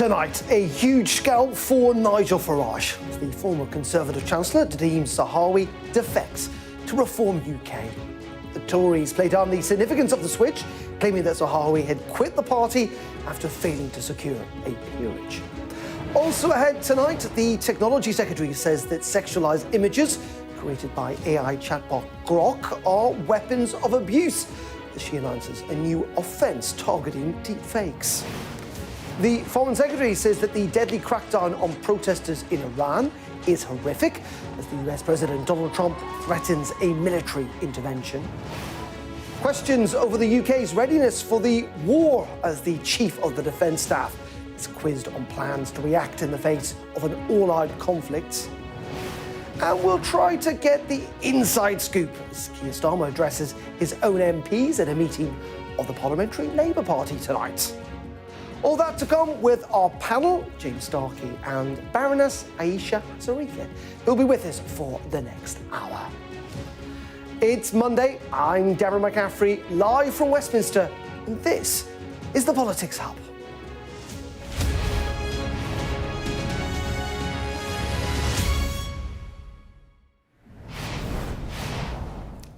Tonight, a huge scalp for Nigel Farage. The former Conservative Chancellor, Nadhim Zahawi, defects to reform UK. The Tories play down the significance of the switch, claiming that Zahawi had quit the party after failing to secure a peerage. Also ahead tonight, the Technology Secretary says that sexualised images created by AI chatbot Grok are weapons of abuse, as she announces a new offence targeting deepfakes. The Foreign Secretary says that the deadly crackdown on protesters in Iran is horrific, as the US President Donald Trump threatens a military intervention. Questions over the UK's readiness for the war, as the Chief of the Defence Staff is quizzed on plans to react in the face of an all-out conflict. And we'll try to get the inside scoop as Keir Starmer addresses his own MPs at a meeting of the Parliamentary Labour Party tonight. All that to come with our panel, James Starkey and Baroness Aisha Zarika, who'll be with us for the next hour. It's Monday, I'm Darren McCaffrey, live from Westminster, and this is the Politics Hub.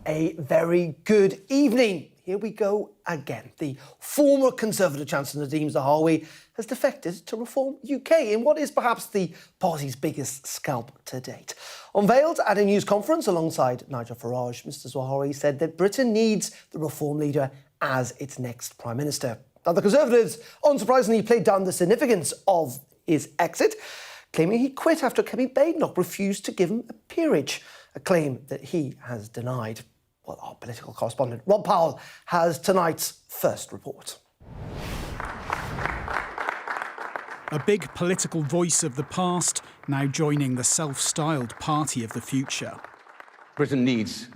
A very good evening. Here we go again. The former Conservative Chancellor, Nadhim Zahawi, has defected to Reform UK in what is perhaps the party's biggest scalp to date. Unveiled at a news conference alongside Nigel Farage, Mr Zahawi said that Britain needs the Reform leader as its next Prime Minister. Now, the Conservatives, unsurprisingly, played down the significance of his exit, claiming he quit after Kemi Badenoch refused to give him a peerage, a claim that he has denied. Well, our political correspondent, Rob Powell, has tonight's first report. A big political voice of the past, now joining the self-styled party of the future. Britain needs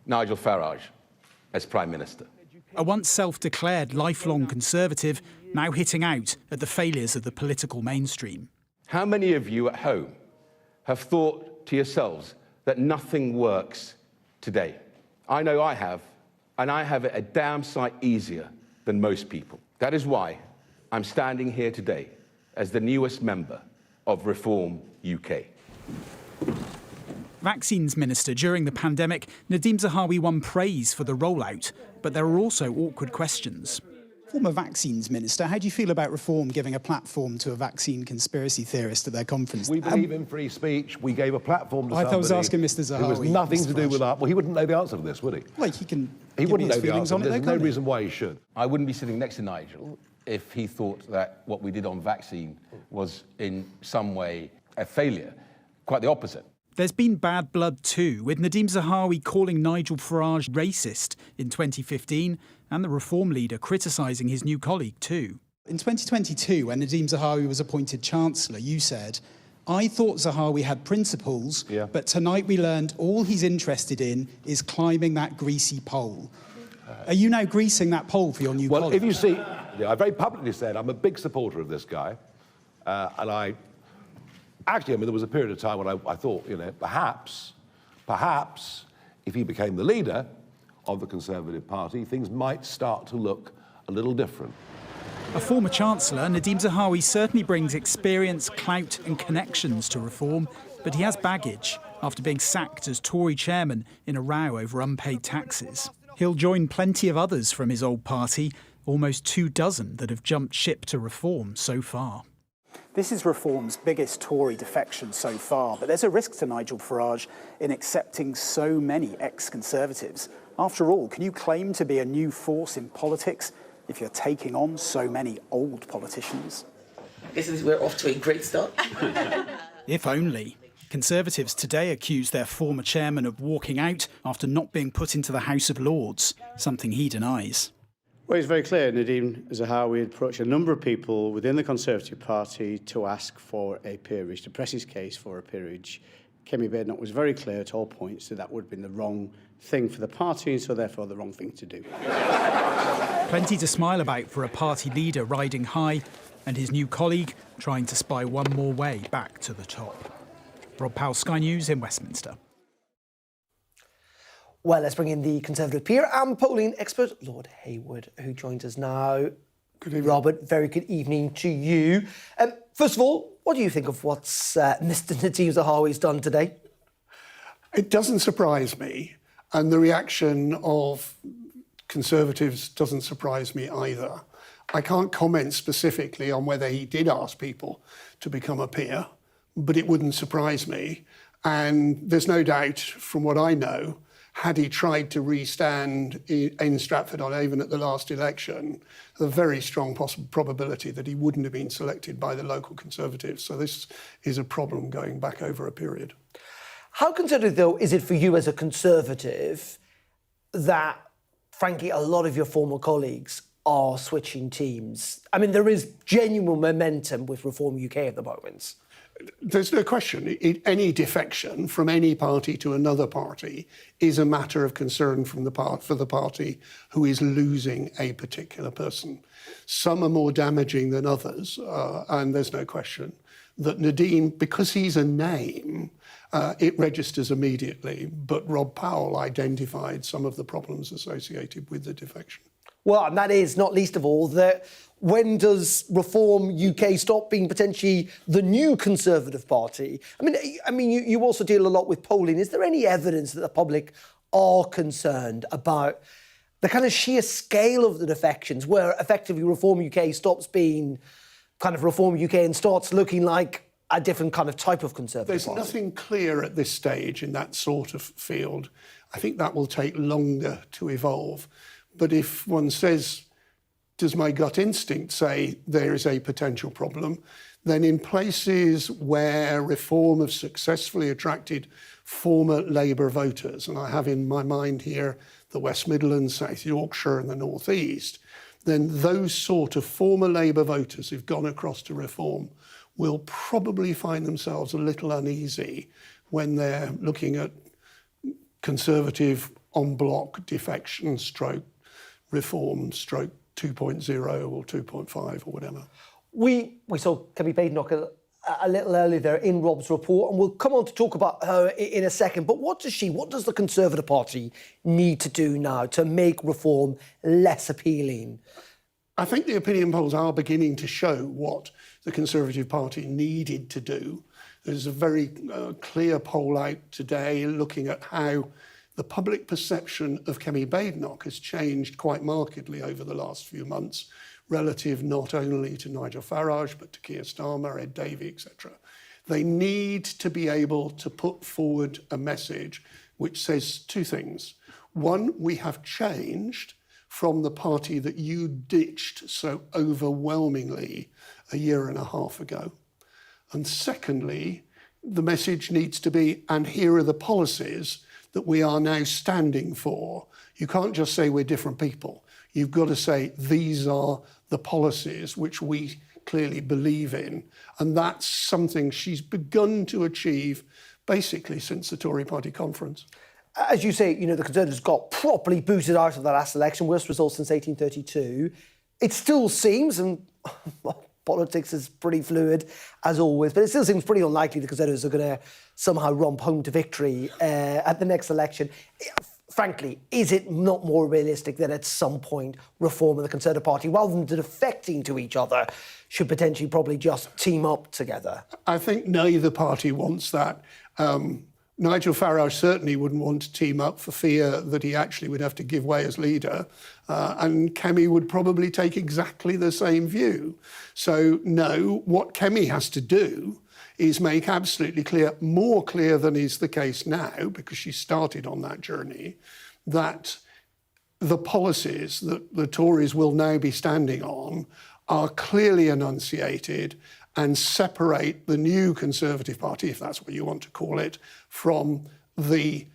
Nigel Farage as Prime Minister. A once self-declared lifelong Conservative, now hitting out at the failures of the political mainstream. How many of you at home have thought to yourselves that nothing works today? I know I have, and I have it a damn sight easier than most people. That is why I'm standing here today as the newest member of Reform UK. Vaccines Minister during the pandemic, Nadhim Zahawi won praise for the rollout, but there are also awkward questions. Former Vaccines Minister, how do you feel about Reform giving a platform to a vaccine conspiracy theorist at their conference? We believe in free speech. We gave a platform to somebody. I was asking Mr Zahawi. It was nothing to do with that. Well, he wouldn't know the answer to this, would he? Well, he can. He wouldn't know his the feelings answer. on it, There's though, no can't he? reason why he should. I wouldn't be sitting next to Nigel if he thought that what we did on vaccine was in some way a failure. Quite the opposite. There's been bad blood too, with Nadhim Zahawi calling Nigel Farage racist in 2015 and the Reform leader criticising his new colleague too. In 2022, when Nadhim Zahawi was appointed Chancellor, you said, "I thought Zahawi had principles, but tonight we learned all he's interested in is climbing that greasy pole." Are you now greasing that pole for your new colleague? Well, if you see, I very publicly said I'm a big supporter of this guy, and I actually, there was a period of time when I thought, perhaps, if he became the leader of the Conservative Party, things might start to look a little different. A former Chancellor, Nadhim Zahawi certainly brings experience, clout and connections to Reform, but he has baggage after being sacked as Tory chairman in a row over unpaid taxes. He'll join plenty of others from his old party, almost 24 that have jumped ship to Reform so far. This is Reform's biggest Tory defection so far, but there's a risk to Nigel Farage in accepting so many ex-Conservatives. After all, can you claim to be a new force in politics if you're taking on so many old politicians? We're off to a great start. If only. Conservatives today accuse their former chairman of walking out after not being put into the House of Lords, something he denies. Well, it's very clear Nadhim Zahawi approached a number of people within the Conservative Party to ask for a peerage, to press his case for a peerage. Kemi Badenoch was very clear at all points that that would have been the wrong thing for the party and so therefore the wrong thing to do. Plenty to smile about for a party leader riding high and his new colleague trying to spy one more way back to the top. Rob Powell, Sky News in Westminster. Well, let's bring in the Conservative peer and polling expert, Lord Hayward, who joins us now. Good evening. Robert, very good evening to you. First of all, what do you think of what's Mr. Nadhim Zahawi's done today? It doesn't surprise me, and the reaction of Conservatives doesn't surprise me either. I can't comment specifically on whether he did ask people to become a peer, but it wouldn't surprise me. And there's no doubt, from what I know, had he tried to re-stand in Stratford-on-Avon at the last election, a very strong probability that he wouldn't have been selected by the local Conservatives. So this is a problem going back over a period. How considered, though, is it for you as a Conservative that, frankly, a lot of your former colleagues are switching teams? I mean, there is genuine momentum with Reform UK at the moment. There's no question. Any defection from any party to another party is a matter of concern for the party who is losing a particular person. Some are more damaging than others, and there's no question that Nadhim, because he's a name, it registers immediately, but Rob Powell identified some of the problems associated with the defection. Well, and that is, not least of all, that when does Reform UK stop being potentially the new Conservative Party? I mean, you also deal a lot with polling. Is there any evidence that the public are concerned about the kind of sheer scale of the defections, where effectively Reform UK stops being kind of Reform UK and starts looking like a different kind of type of Conservative There's party? nothing clear at this stage in that sort of field. I think that will take longer to evolve. But if one says, does my gut instinct say there is a potential problem, then in places where Reform have successfully attracted former Labour voters, and I have in my mind here the West Midlands, South Yorkshire and the North East, then those sort of former Labour voters who've gone across to Reform will probably find themselves a little uneasy when they're looking at Conservative en bloc defection stroke Reform stroke 2.0 or 2.5 or whatever. We saw Kemi Badenoch a little earlier there in Rob's report, and we'll come on to talk about her in a second. But what does the Conservative Party need to do now to make Reform less appealing? I think the opinion polls are beginning to show what the Conservative Party needed to do. There's a very clear poll out today looking at how the public perception of Kemi Badenoch has changed quite markedly over the last few months, relative not only to Nigel Farage, but to Keir Starmer, Ed Davey, etc. They need to be able to put forward a message which says two things. One, we have changed from the party that you ditched so overwhelmingly a year and a half ago. And secondly, the message needs to be, and here are the policies that we are now standing for. You can't just say we're different people. You've got to say these are the policies which we clearly believe in. And that's something she's begun to achieve basically since the Tory party conference. As you say, the Conservatives got properly booted out of the last election, worst result since 1832. It still seems, and politics is pretty fluid, as always, but it still seems pretty unlikely the Conservatives are going to somehow romp home to victory at the next election. Frankly, is it not more realistic that at some point Reform and the Conservative Party, rather than defecting to each other, should potentially probably just team up together? I think neither party wants that. Nigel Farage certainly wouldn't want to team up for fear that he actually would have to give way as leader. And Kemi would probably take exactly the same view. So no, what Kemi has to do is make absolutely clear, more clear than is the case now, because she started on that journey, that the policies that the Tories will now be standing on are clearly enunciated and separate the new Conservative Party, if that's what you want to call it, from the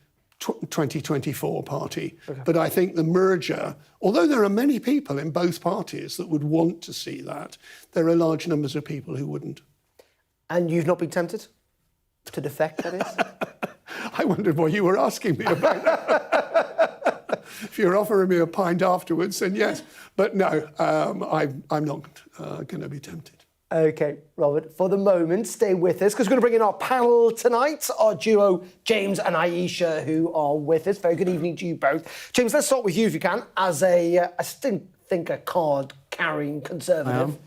2024 party. Okay. But I think the merger, although there are many people in both parties that would want to see that, there are large numbers of people who wouldn't. And you've not been tempted to defect, that is? I wondered what you were asking me about. If you're offering me a pint afterwards, then yes. But no, I'm not going to be tempted. OK, Robert, for the moment, stay with us, because we're going to bring in our panel tonight, our duo, James and Aisha, who are with us. Very good evening to you both. James, let's start with you, if you can, as I think a card carrying Conservative.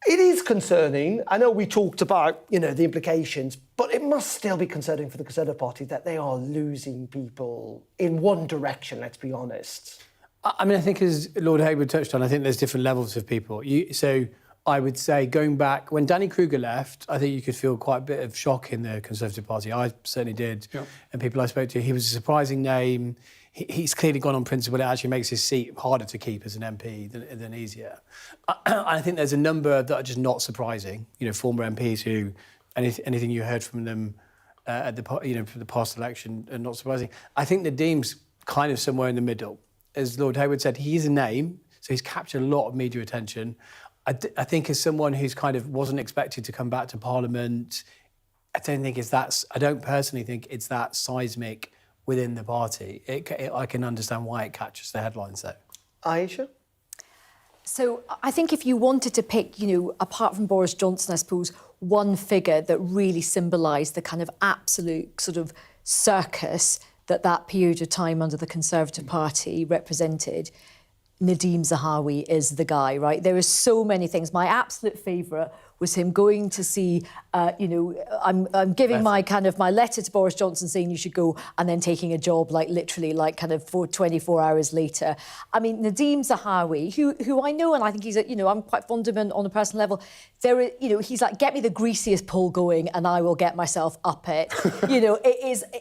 It is concerning. I know we talked about, the implications, but it must still be concerning for the Conservative Party that they are losing people in one direction, let's be honest. I mean, I think as Lord Hayward touched on, I think there's different levels of people. So I would say going back, when Danny Kruger left, I think you could feel quite a bit of shock in the Conservative Party. I certainly did. Yep. And people I spoke to, he was a surprising name. He's clearly gone on principle. It actually makes his seat harder to keep as an MP than easier. I think there's a number that are just not surprising. Former MPs who anything you heard from them for the past election are not surprising. I think Nadhim's kind of somewhere in the middle. As Lord Hayward said, he's a name, so he's captured a lot of media attention. I think as someone who's kind of wasn't expected to come back to Parliament, I don't personally think it's that seismic within the party. I can understand why it catches the headlines, though. Aisha? So I think if you wanted to pick, apart from Boris Johnson, I suppose, one figure that really symbolised the kind of absolute sort of circus that period of time under the Conservative Party represented, Nadhim Zahawi is the guy, right? There are so many things. My absolute favourite was him going to see, I'm giving my letter to Boris Johnson saying you should go, and then taking a job literally 24 hours later. I mean, Nadhim Zahawi, who I know, and I think he's, I'm quite fond of him on a personal level. He's like, get me the greasiest pull going and I will get myself up it.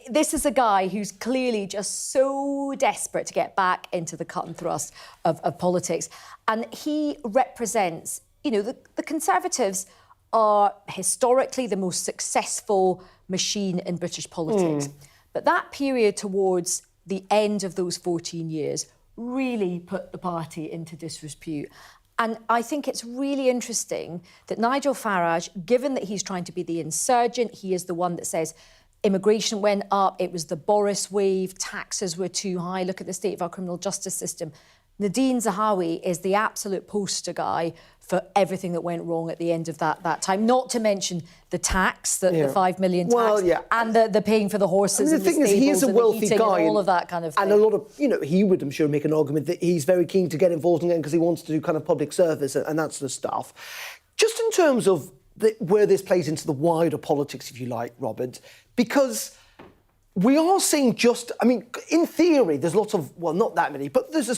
This is a guy who's clearly just so desperate to get back into the cut and thrust of politics. And he represents, the Conservatives are historically the most successful machine in British politics. But that period towards the end of those 14 years really put the party into disrepute. And I think it's really interesting that Nigel Farage, given that he's trying to be the insurgent, he is the one that says immigration went up, it was the Boris wave, taxes were too high, look at the state of our criminal justice system. Nadhim Zahawi is the absolute poster guy for everything that went wrong at the end of that time. Not to mention the tax, the 5 million tax, and the paying for the horses. The thing is, he is a wealthy guy, and all of that kind of thing. And a lot of, he would, I'm sure, make an argument that he's very keen to get involved again because he wants to do kind of public service and that sort of stuff. Just in terms of where this plays into the wider politics, if you like, Robert, because we are seeing in theory, there's lots of, well, not that many, but there's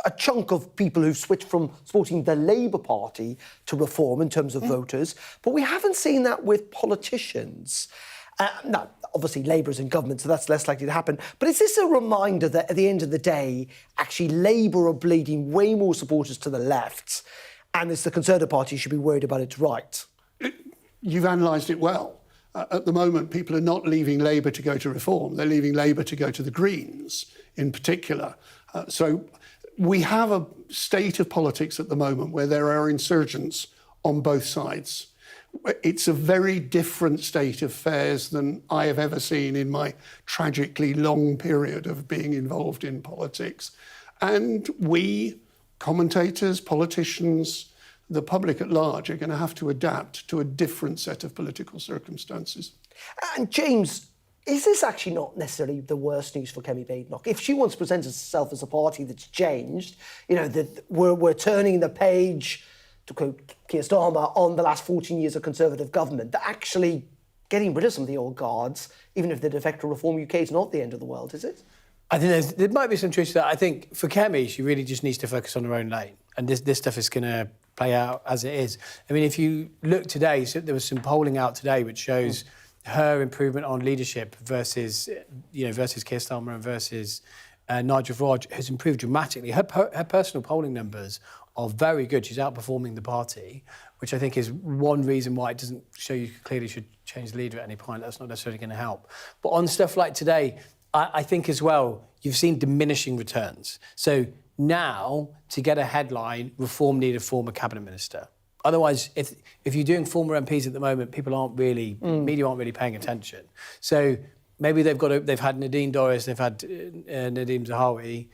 a chunk of people who've switched from supporting the Labour Party to Reform in terms of voters, but we haven't seen that with politicians. Now, obviously, Labour's in government, so that's less likely to happen. But is this a reminder that at the end of the day, actually Labour are bleeding way more supporters to the left, and it's the Conservative Party should be worried about its right? You've analysed it well. At the moment, people are not leaving Labour to go to Reform. They're leaving Labour to go to the Greens, in particular. So we have a state of politics at the moment where there are insurgents on both sides. It's a very different state of affairs than I have ever seen in my tragically long period of being involved in politics. And we, commentators, politicians, the public at large, are going to have to adapt to a different set of political circumstances. And James, is this actually not necessarily the worst news for Kemi Badenoch? If she wants to present herself as a party that's changed, that we're turning the page, to quote Keir Starmer, on the last 14 years of Conservative government, that actually getting rid of some of the old guards, even if the defect or Reform UK is not the end of the world, is it? I think there might be some truth to that. I think for Kemi, she really just needs to focus on her own lane. And this stuff is going to play out as it is. I mean, if you look today, so there was some polling out today which shows her improvement on leadership versus Keir Starmer and versus Nigel Farage has improved dramatically. Her personal polling numbers are very good. She's outperforming the party, which I think is one reason why it doesn't show you clearly should change the leader at any point. That's not necessarily going to help. But on stuff like today, I think as well, you've seen diminishing returns. So now, to get a headline, Reform need a former cabinet minister. Otherwise, if you're doing former MPs at the moment, people aren't really, media aren't really paying attention. So maybe they've had Nadine Dorries, they've had Nadhim Zahawi.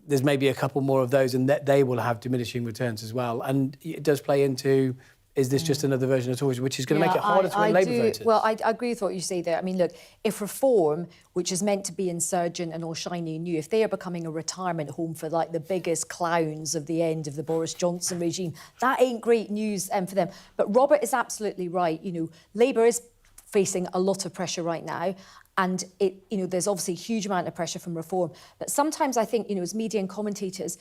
There's maybe a couple more of those, and they will have diminishing returns as well. And it does play into is this just another version of Tories, which is going to make it harder to win Labour voters? Well, I agree with what you say there. I mean, look, if Reform, which is meant to be insurgent and all shiny and new, if they are becoming a retirement home for, like, the biggest clowns of the end of the Boris Johnson regime, that ain't great news for them. But Robert is absolutely right. You know, Labour is facing a lot of pressure right now. And there's obviously a huge amount of pressure from Reform. But sometimes I think, as media and commentators,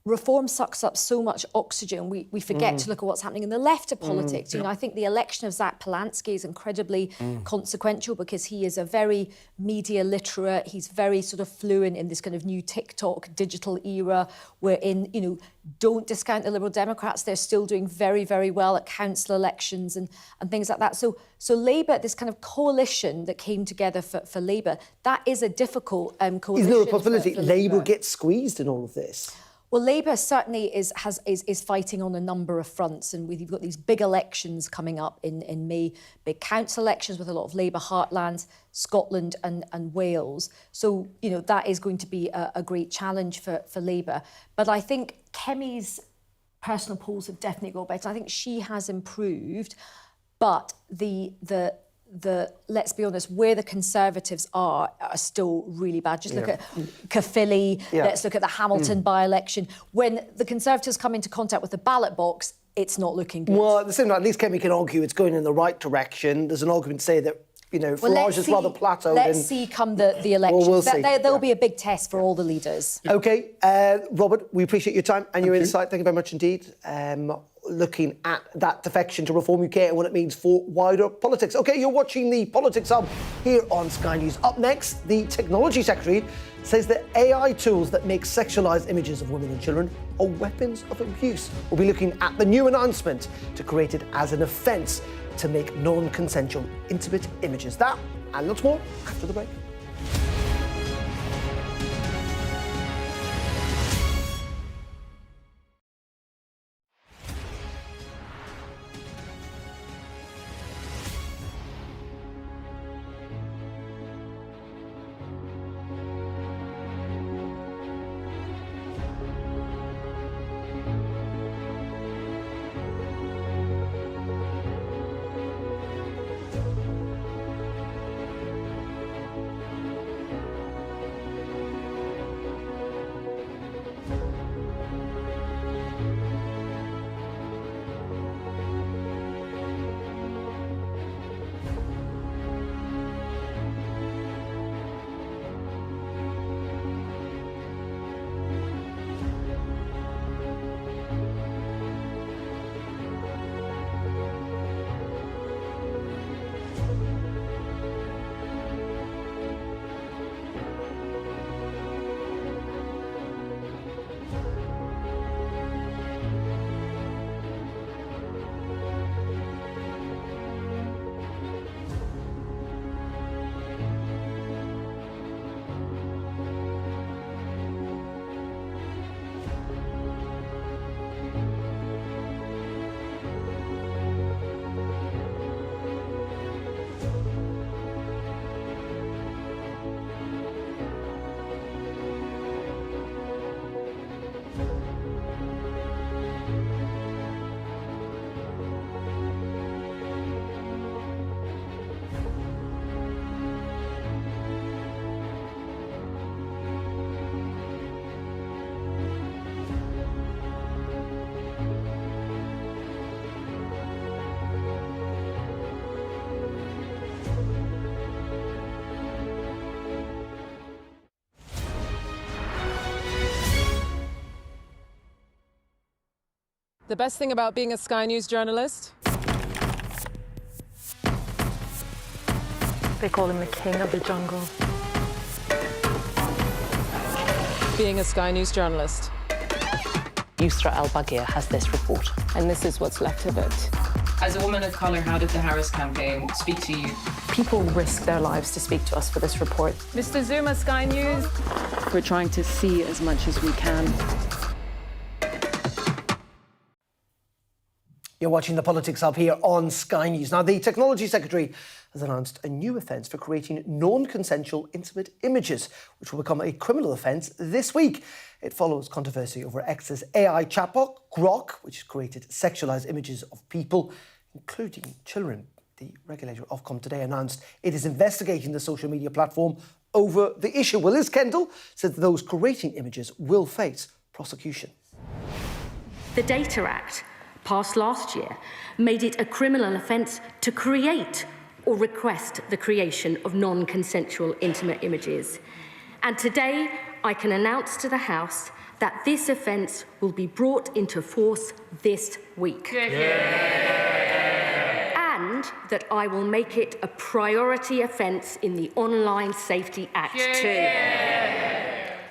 Reform sucks up so much oxygen, we forget to look at what's happening in the left of politics. I think the election of Zach Polansky is incredibly consequential because he is a very media literate. He's very sort of fluent in this kind of new TikTok digital era. We're in, don't discount the Liberal Democrats. They're still doing very, very well at council elections and things like that. So Labour, this kind of coalition that came together for Labour, that is a difficult coalition. Is there a possibility Labour gets squeezed in all of this? Well, Labour certainly is fighting on a number of fronts, and we've got these big elections coming up in May, big council elections with a lot of Labour heartlands, Scotland and Wales. So, that is going to be a great challenge for Labour. But I think Kemi's personal polls have definitely got better. I think she has improved, but the let's be honest, where the Conservatives are still really bad. Just look at Caerphilly, let's look at the Hamilton by-election. When the Conservatives come into contact with the ballot box, it's not looking good. Well, at the same time, at least Kemi can argue it's going in the right direction. There's an argument to say that, Farage is rather plateaued. Let's see come the elections. We'll see. There'll be a big test for all the leaders. OK, Robert, we appreciate your time and your insight. Thank you very much indeed. Looking at that defection to Reform UK and what it means for wider politics. OK, you're watching the Politics Hub here on Sky News. Up next, the Technology Secretary says that AI tools that make sexualised images of women and children are weapons of abuse. We'll be looking at the new announcement to create it as an offence to make non-consensual intimate images. That and lots more after the break. The best thing about being a Sky News journalist? They call him the king of the jungle. Being a Sky News journalist. Yusra Al-Baghir has this report. And this is what's left of it. As a woman of colour, how did the Harris campaign speak to you? People risk their lives to speak to us for this report. Mr. Zuma, Sky News. We're trying to see as much as we can. You're watching The Politics Hub here on Sky News. Now, the Technology Secretary has announced a new offence for creating non-consensual intimate images, which will become a criminal offence this week. It follows controversy over X's AI chatbot, Grok, which created sexualised images of people, including children. The regulator Ofcom today announced it is investigating the social media platform over the issue. Well, Liz Kendall said that those creating images will face prosecution. The Data Act, passed last year, made it a criminal offence to create or request the creation of non-consensual intimate images. And today, I can announce to the House that this offence will be brought into force this week. And that I will make it a priority offence in the Online Safety Act too.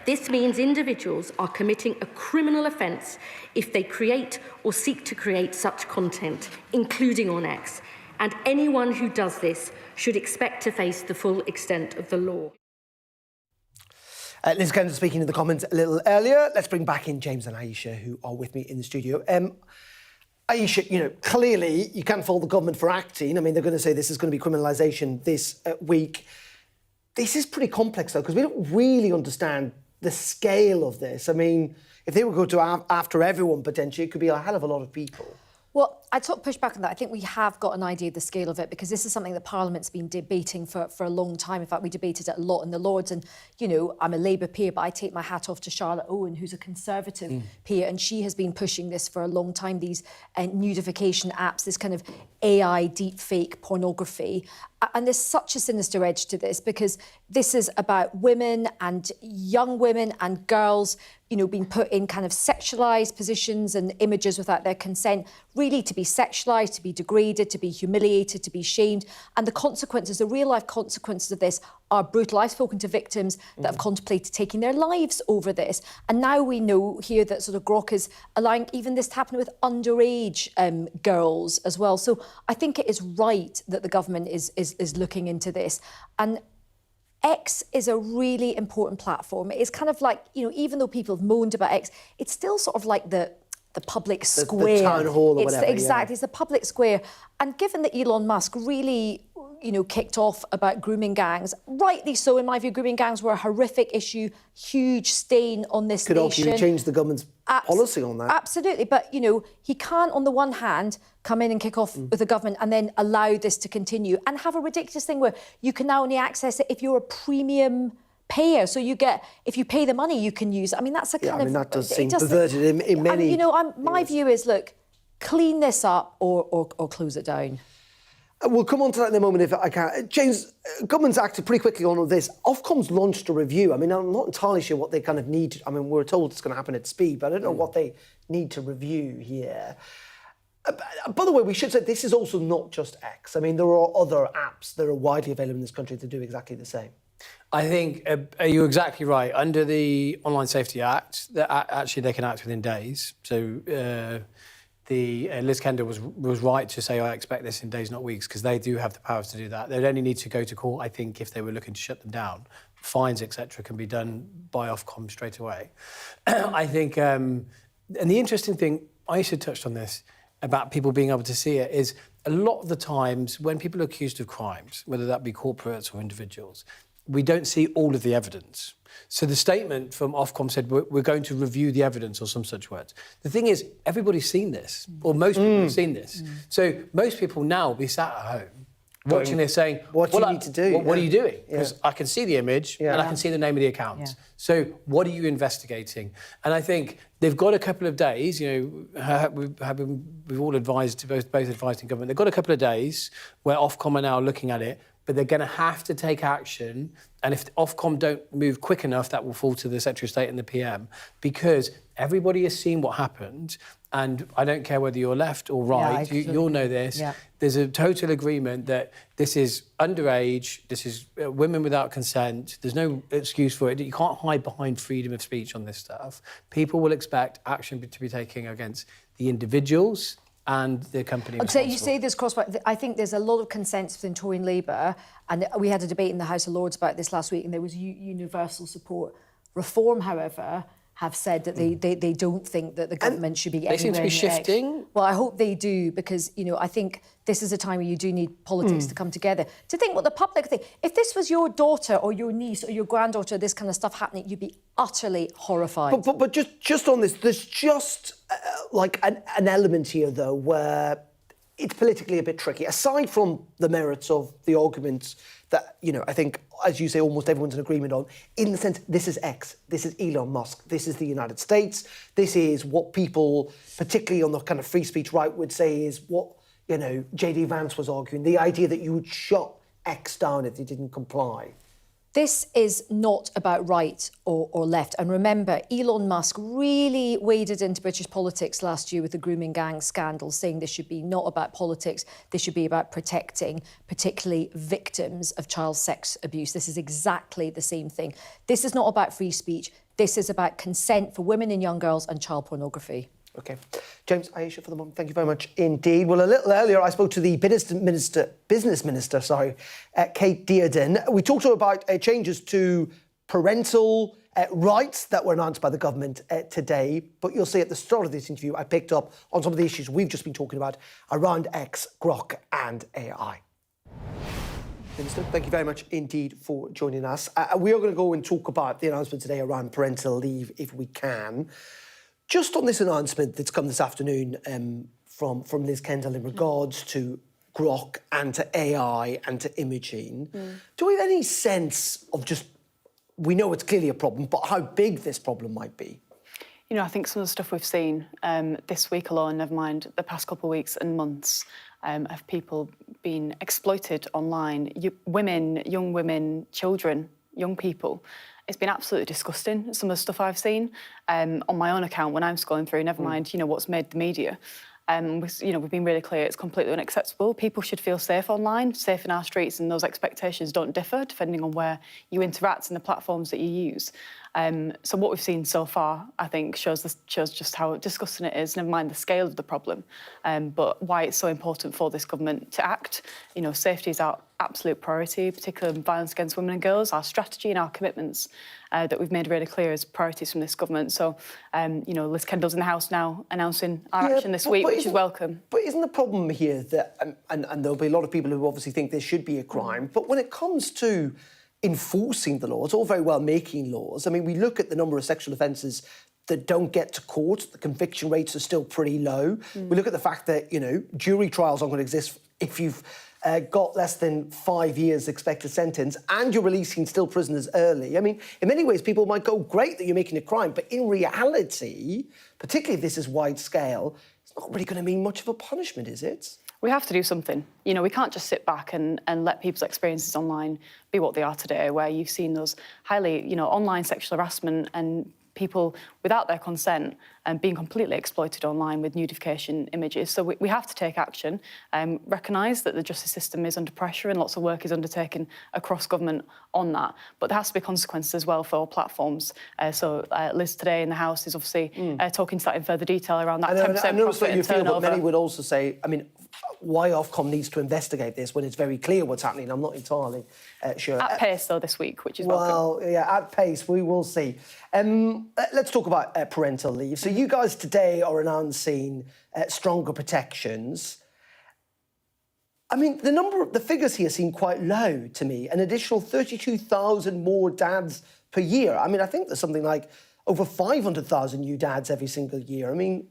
This means individuals are committing a criminal offence if they create or seek to create such content, including on X. And anyone who does this should expect to face the full extent of the law. Liz Kendall speaking in the comments a little earlier. Let's bring back in James and Aisha, who are with me in the studio. Aisha, clearly you can't fault the government for acting. I mean, they're going to say this is going to be criminalisation this week. This is pretty complex, though, because we don't really understand the scale of this. I mean, if they were going to after everyone, potentially, it could be a hell of a lot of people. Well, I'd sort of push back on that. I think we have got an idea of the scale of it because this is something that Parliament's been debating for a long time. In fact, we debated it a lot in the Lords. And, I'm a Labour peer, but I take my hat off to Charlotte Owen, who's a Conservative peer, and she has been pushing this for a long time, these nudification apps, this kind of AI deepfake pornography. And there's such a sinister edge to this because this is about women and young women and girls, being put in kind of sexualised positions and images without their consent, really to be sexualised, to be degraded, to be humiliated, to be shamed. And the consequences, the real-life consequences of this are brutal. I've spoken to victims that have contemplated taking their lives over this. And now we know here that sort of Grok is allowing even this to happen with underage girls as well. So I think it is right that the government is looking into this. And X is a really important platform. It's kind of like, even though people have moaned about X, it's still sort of like the public square. The town hall or whatever. Exactly, it's the public square. And given that Elon Musk really, kicked off about grooming gangs, rightly so, in my view, grooming gangs were a horrific issue, huge stain on this nation. Could argue change the government's policy on that. Absolutely, but, he can't, on the one hand, come in and kick off with the government and then allow this to continue and have a ridiculous thing where you can now only access it if you're a premium payer. So if you pay the money, you can use it. I mean, that's a kind of... that does seem perverted in many... my view is, look, clean this up or close it down. We'll come on to that in a moment if I can. James, government's acted pretty quickly on all this. Ofcom's launched a review. I mean, I'm not entirely sure what they kind of need. I mean, we're told it's going to happen at speed, but I don't know what they need to review here. By the way, we should say this is also not just X. I mean, there are other apps that are widely available in this country that do exactly the same. I think you're exactly right. Under the Online Safety Act, actually they can act within days. So Liz Kendall was right to say, I expect this in days, not weeks, because they do have the powers to do that. They'd only need to go to court, I think, if they were looking to shut them down. Fines, etc., can be done by Ofcom straight away. I think, and the interesting thing, Aisha touched on this, about people being able to see it, is a lot of the times when people are accused of crimes, whether that be corporates or individuals, we don't see all of the evidence. So the statement from Ofcom said, we're going to review the evidence or some such words. The thing is, everybody's seen this, or most people have seen this. So most people now will be sat at home watching this saying, what do you need to do? What are you doing? Because I can see the image and I can see the name of the account. So what are you investigating? And I think they've got a couple of days, we've all advised, both advised in government, they've got a couple of days where Ofcom are now looking at it, but they're going to have to take action. And if Ofcom don't move quick enough, that will fall to the Secretary of State and the PM, because everybody has seen what happened. And I don't care whether you're left or right, you'll know this. Yeah. There's a total agreement that this is underage, this is women without consent, there's no excuse for it. You can't hide behind freedom of speech on this stuff. People will expect action to be taken against the individuals and the company. So you say this crossbar. I think there's a lot of consensus within Tory and Labour, and we had a debate in the House of Lords about this last week, and there was universal support. Reform, however, have said that they don't think that the government should be They seem to be shifting. Well, I hope they do, because, you know, I think this is a time where you do need politics to come together. To think what the public think. If this was your daughter or your niece or your granddaughter, this kind of stuff happening, you'd be utterly horrified. But just on this, there's just like an element here, though, where it's politically a bit tricky. Aside from the merits of the arguments that, you know, I think, as you say, almost everyone's in agreement on, in the sense, this is X, this is Elon Musk, this is the United States, this is what people, particularly on the kind of free speech right, would say is what, you know, J.D. Vance was arguing, the idea that you would shut X down if they didn't comply. This is not about right or left. And remember, Elon Musk really waded into British politics last year with the grooming gang scandal, saying this should be not about politics, this should be about protecting particularly victims of child sex abuse. This is exactly the same thing. This is not about free speech. This is about consent for women and young girls and child pornography. OK. James, Aisha, for the moment, thank you very much indeed. Well, a little earlier, I spoke to the business minister, Kate Dearden. We talked to her about changes to parental rights that were announced by the government today. But you'll see at the start of this interview, I picked up on some of the issues we've just been talking about around X, Grok and AI. Minister, thank you very much indeed for joining us. We are going to go and talk about the announcement today around parental leave, if we can. Just on this announcement that's come this afternoon from Liz Kendall in regards to Grok and to AI and to imaging, do we have any sense of just, we know it's clearly a problem, but how big this problem might be? You know, I think some of the stuff we've seen this week alone, never mind the past couple of weeks and months, of people being exploited online, young women, children, young people. It's been absolutely disgusting, some of the stuff I've seen on my own account when I'm scrolling through, never mind, you know, what's made the media. We've been really clear it's completely unacceptable. People should feel safe online, safe in our streets, and those expectations don't differ depending on where you interact and the platforms that you use. So what we've seen so far, I think, shows just how disgusting it is, never mind the scale of the problem, but why it's so important for this government to act. You know, safety is our absolute priority, particularly violence against women and girls, our strategy and our commitments that we've made really clear as priorities from this government. So, you know, Liz Kendall's in the House now announcing our action this week, which is welcome. But isn't the problem here that, and there'll be a lot of people who obviously think this should be a crime, but when it comes to enforcing the law, it's all very well making laws. I mean, we look at the number of sexual offences that don't get to court, the conviction rates are still pretty low. We look at the fact that, you know, jury trials aren't going to exist if you've got less than 5 years expected sentence and you're releasing still prisoners early. I mean, in many ways, people might go, great that you're making a crime, but in reality, particularly if this is wide scale, it's not really going to mean much of a punishment, is it? We have to do something. You know, we can't just sit back and let people's experiences online be what they are today, where you've seen those highly, you know, online sexual harassment and people without their consent and being completely exploited online with nudification images. So we have to take action, recognise that the justice system is under pressure and lots of work is undertaken across government on that. But there has to be consequences as well for all platforms. So Liz today in the House is obviously talking to that in further detail around that 10% profit and turnover. But many would also say, I mean, why Ofcom needs to investigate this when it's very clear what's happening. I'm not entirely sure. At pace, though, this week, which is welcome. Well, yeah, at pace, we will see. Let's talk about parental leave. So you guys today are announcing stronger protections. I mean, the figures here seem quite low to me. An additional 32,000 more dads per year. I mean, I think there's something like over 500,000 new dads every single year. I mean,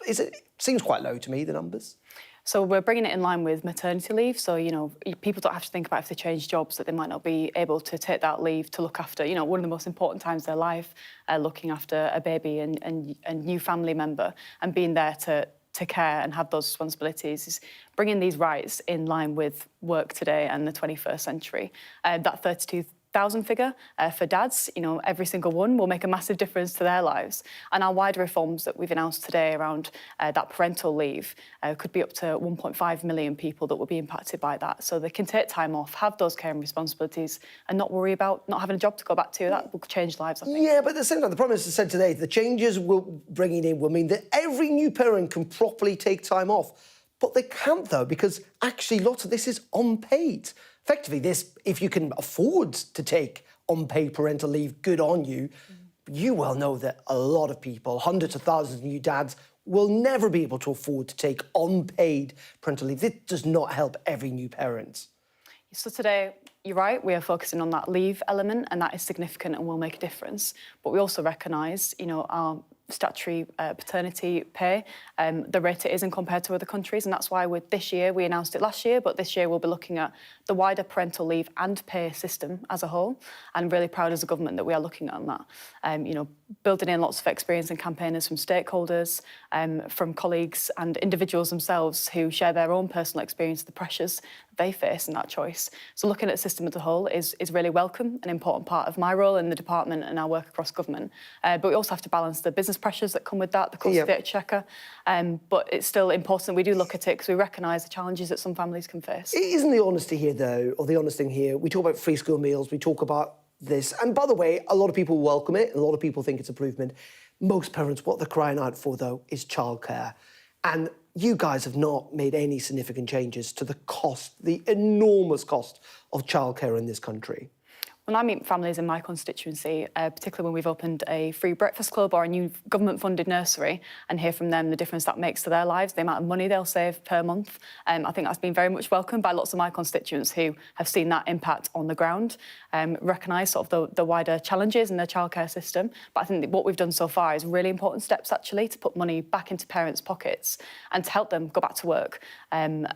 it seems quite low to me, the numbers. So we're bringing it in line with maternity leave. So, you know, people don't have to think about if they change jobs that they might not be able to take that leave to look after, you know, one of the most important times of their life, looking after a baby and new family member and being there to care and have those responsibilities is bringing these rights in line with work today and the 21st century. That 32,000 figure for dads, you know, every single one will make a massive difference to their lives. And our wider reforms that we've announced today around that parental leave could be up to 1.5 million people that will be impacted by that. So they can take time off, have those caring responsibilities and not worry about not having a job to go back to. That will change lives, I think. Yeah, but at the same time, the Prime Minister said today, the changes we're bringing in will mean that every new parent can properly take time off. But they can't, though, because actually lots of this is unpaid. Effectively, this, if you can afford to take unpaid parental leave, good on you. You well know that a lot of people, hundreds of thousands of new dads, will never be able to afford to take unpaid parental leave. This does not help every new parent. So today, you're right, we are focusing on that leave element, and that is significant and will make a difference. But we also recognise, our statutory paternity pay, the rate it is in compared to other countries, and that's why with this year, we announced it last year, but this year we'll be looking at the wider parental leave and pay system as a whole, and really proud as a government that we are looking at that. Building in lots of experience and campaigners from stakeholders, from colleagues and individuals themselves who share their own personal experience of the pressures they face in that choice. So looking at the system as a whole is really welcome, an important part of my role in the department and our work across government. But we also have to balance the business pressures that come with that, the cost of the exchequer. But it's still important we do look at it because we recognise the challenges that some families can face. Isn't the honesty here, though, or the honest thing here, we talk about free school meals, we talk about this, and by the way, a lot of people welcome it, and a lot of people think it's improvement. Most parents, what they're crying out for, though, is childcare. And you guys have not made any significant changes to the cost, the enormous cost of childcare in this country. When I meet families in my constituency, particularly when we've opened a free breakfast club or a new government-funded nursery, and hear from them the difference that makes to their lives, the amount of money they'll save per month, I think that's been very much welcomed by lots of my constituents who have seen that impact on the ground, recognise sort of the wider challenges in their childcare system. But I think that what we've done so far is really important steps, actually, to put money back into parents' pockets and to help them go back to work. And,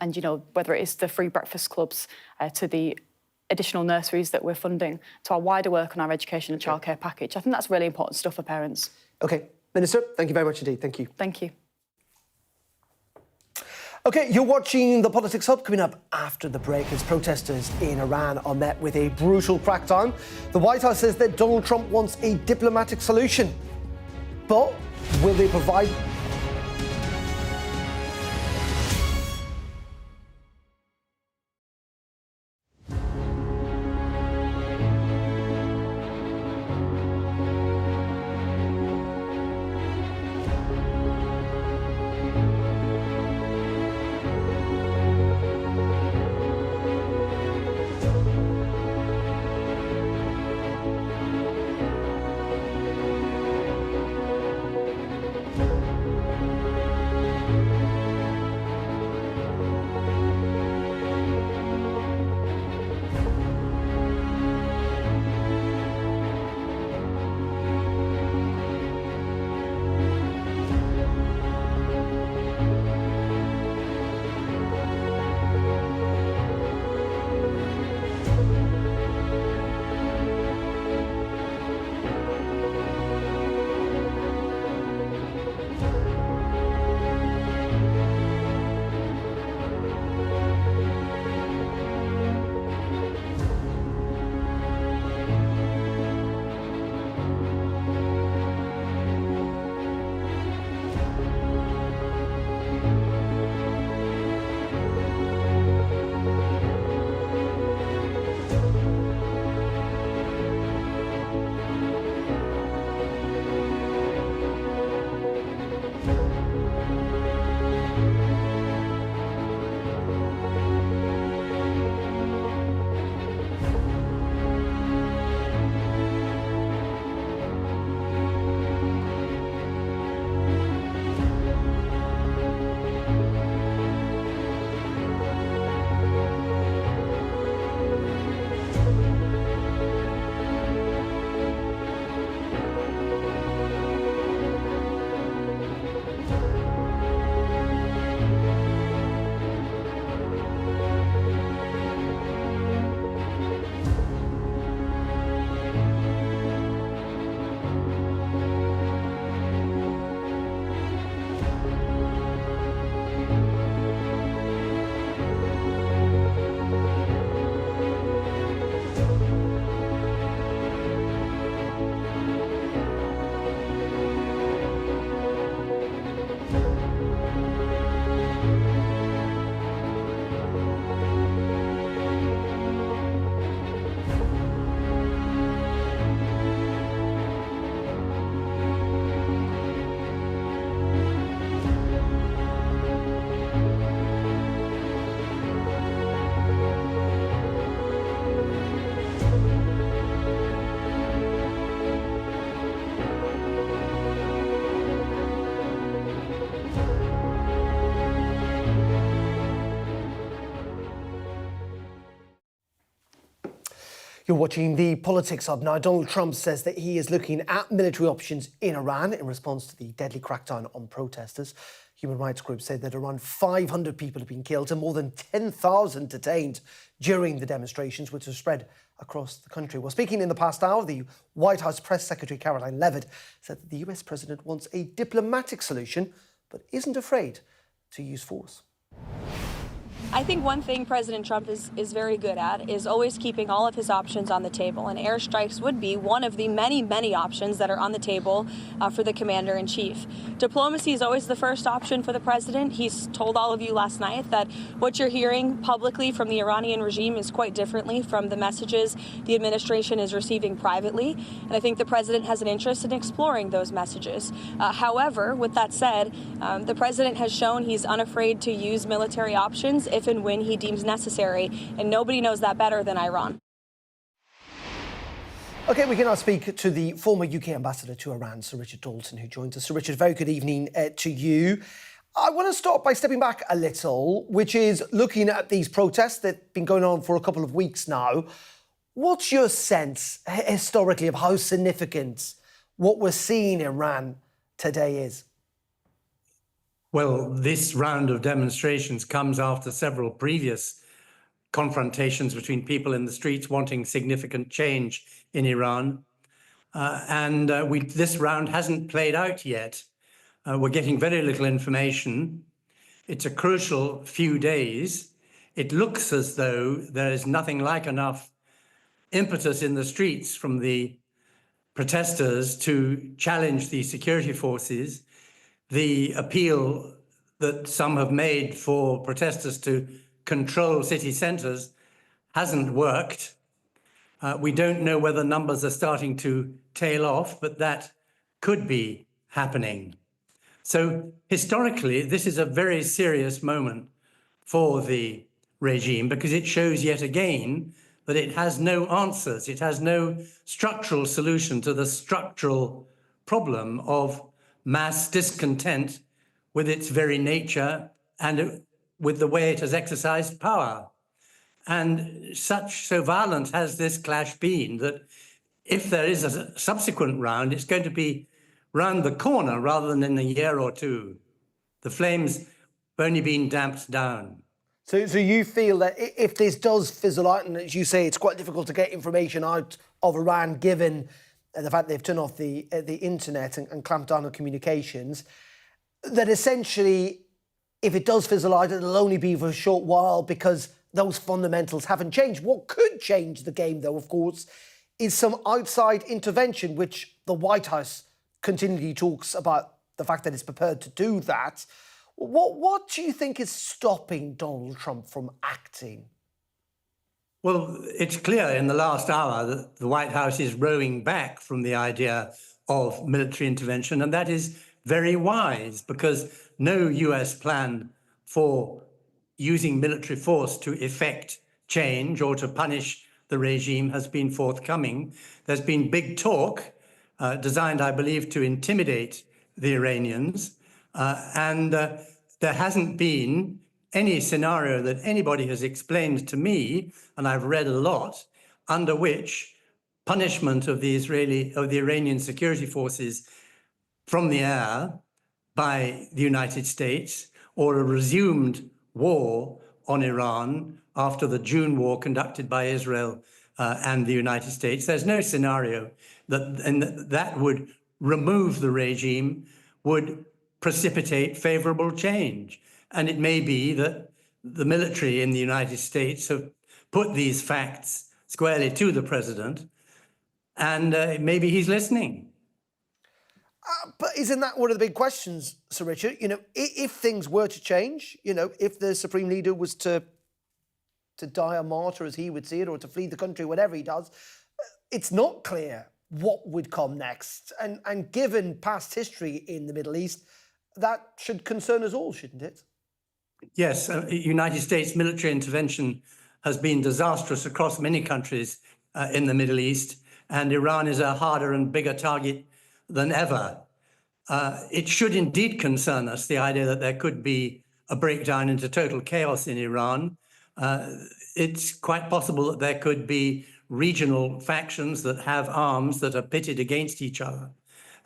whether it is the free breakfast clubs to the additional nurseries that we're funding, to our wider work on our education and childcare package. I think that's really important stuff for parents. OK. Minister, thank you very much indeed. Thank you. Thank you. OK, you're watching The Politics Hub. Coming up after the break, as protesters in Iran are met with a brutal crackdown. The White House says that Donald Trump wants a diplomatic solution. But will they provide... You're watching The Politics Hub. Now, Donald Trump says that he is looking at military options in Iran in response to the deadly crackdown on protesters. Human rights groups say that around 500 people have been killed and more than 10,000 detained during the demonstrations, which have spread across the country. Well, speaking in the past hour, the White House Press Secretary Caroline Leavitt said that the US president wants a diplomatic solution, but isn't afraid to use force. I think one thing President Trump is very good at is always keeping all of his options on the table, and airstrikes would be one of the many, many options that are on the table for the commander-in-chief. Diplomacy is always the first option for the president. He's told all of you last night that what you're hearing publicly from the Iranian regime is quite differently from the messages the administration is receiving privately, and I think the president has an interest in exploring those messages. However, with that said, the president has shown he's unafraid to use military options if and when he deems necessary, and nobody knows that better than Iran. OK, we can now speak to the former UK ambassador to Iran, Sir Richard Dalton, who joins us. Sir Richard, very good evening to you. I want to start by stepping back a little, which is looking at these protests that have been going on for a couple of weeks now. What's your sense, historically, of how significant what we're seeing in Iran today is? Well, this round of demonstrations comes after several previous confrontations between people in the streets wanting significant change in Iran. This round hasn't played out yet. We're getting very little information. It's a crucial few days. It looks as though there is nothing like enough impetus in the streets from the protesters to challenge the security forces. The appeal that some have made for protesters to control city centres hasn't worked. We don't know whether numbers are starting to tail off, but that could be happening. So historically, this is a very serious moment for the regime because it shows yet again that it has no answers. It has no structural solution to the structural problem of mass discontent with its very nature and with the way it has exercised power. And so violent has this clash been that if there is a subsequent round, it's going to be round the corner rather than in a year or two. The flames have only been damped down. So you feel that if this does fizzle out, and as you say, it's quite difficult to get information out of Iran given the fact they've turned off the internet and clamped down on communications, that essentially, if it does fizzle out, it'll only be for a short while because those fundamentals haven't changed. What could change the game, though, of course, is some outside intervention, which the White House continually talks about the fact that it's prepared to do that. What do you think is stopping Donald Trump from acting? Well, it's clear in the last hour that the White House is rowing back from the idea of military intervention, and that is very wise because no US plan for using military force to effect change or to punish the regime has been forthcoming. There's been big talk designed, I believe, to intimidate the Iranians, and there hasn't been any scenario that anybody has explained to me, and I've read a lot, under which punishment of the Iranian security forces from the air by the United States or a resumed war on Iran after the June war conducted by Israel and the United States. There's no scenario that would remove the regime, would precipitate favorable change. And it may be that the military in the United States have put these facts squarely to the president, and maybe he's listening. But isn't that one of the big questions, Sir Richard? You know, if things were to change, you know, if the Supreme Leader was to die a martyr, as he would see it, or to flee the country, whatever he does, it's not clear what would come next. And given past history in the Middle East, that should concern us all, shouldn't it? Yes, United States military intervention has been disastrous across many countries in the Middle East, and Iran is a harder and bigger target than ever. It should indeed concern us, the idea that there could be a breakdown into total chaos in Iran. It's quite possible that there could be regional factions that have arms that are pitted against each other,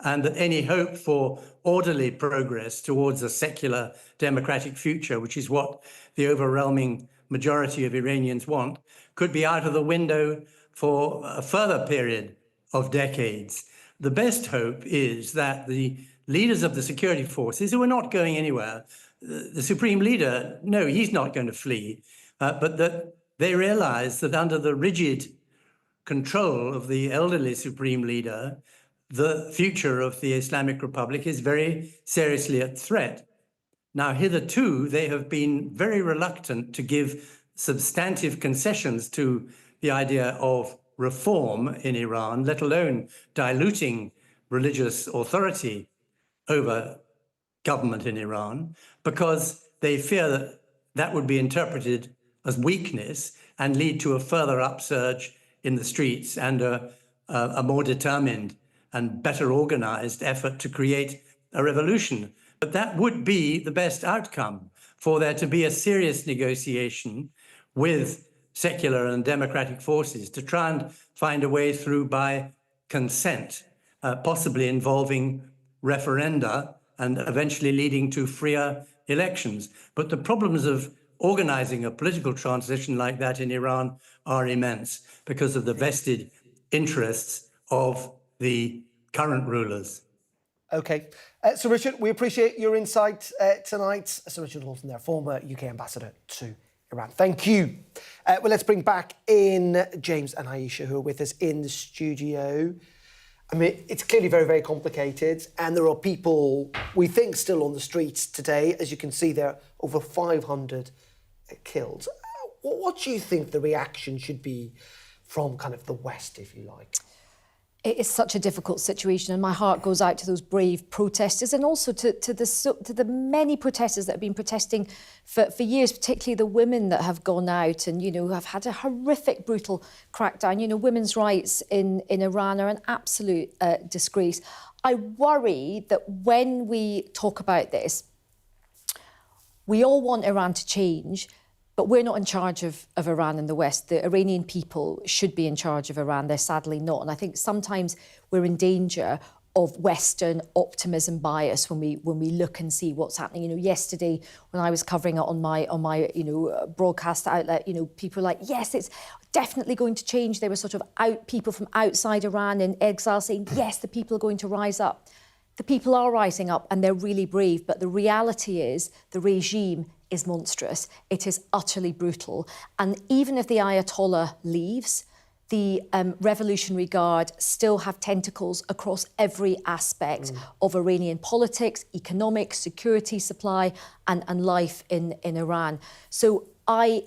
and that any hope for orderly progress towards a secular democratic future, which is what the overwhelming majority of Iranians want, could be out of the window for a further period of decades. The best hope is that the leaders of the security forces, who are not going anywhere, the supreme leader, no, he's not going to flee, but that they realize that under the rigid control of the elderly supreme leader, the future of the Islamic Republic is very seriously at threat. Now, hitherto, they have been very reluctant to give substantive concessions to the idea of reform in Iran, let alone diluting religious authority over government in Iran, because they fear that that would be interpreted as weakness and lead to a further upsurge in the streets and a more determined and better organized effort to create a revolution. But that would be the best outcome, for there to be a serious negotiation with secular and democratic forces to try and find a way through by consent, possibly involving referenda and eventually leading to freer elections. But the problems of organizing a political transition like that in Iran are immense because of the vested interests of the current rulers. OK. Sir Richard, we appreciate your insight tonight. Sir Richard Lawson there, former UK ambassador to Iran. Thank you. Well, let's bring back in James and Aisha, who are with us in the studio. I mean, it's clearly very, very complicated, and there are people, we think, still on the streets today. As you can see, there are over 500 killed. What do you think the reaction should be from kind of the West, if you like? It is such a difficult situation, and my heart goes out to those brave protesters, and also to the many protesters that have been protesting for years, particularly the women that have gone out and, you know, have had a horrific, brutal crackdown. You know, women's rights in Iran are an absolute disgrace. I worry that when we talk about this, we all want Iran to change, but we're not in charge of Iran in the West. The Iranian people should be in charge of Iran. They're sadly not. And I think sometimes we're in danger of Western optimism bias when we look and see what's happening. You know, yesterday when I was covering it on my broadcast outlet, you know, people were like, yes, it's definitely going to change. There were sort of people from outside Iran in exile saying, yes, the people are going to rise up. The people are rising up and they're really brave. But the reality is the regime is monstrous. It is utterly brutal. And even if the Ayatollah leaves, the Revolutionary Guard still have tentacles across every aspect of Iranian politics, economics, security supply, and life in Iran. So I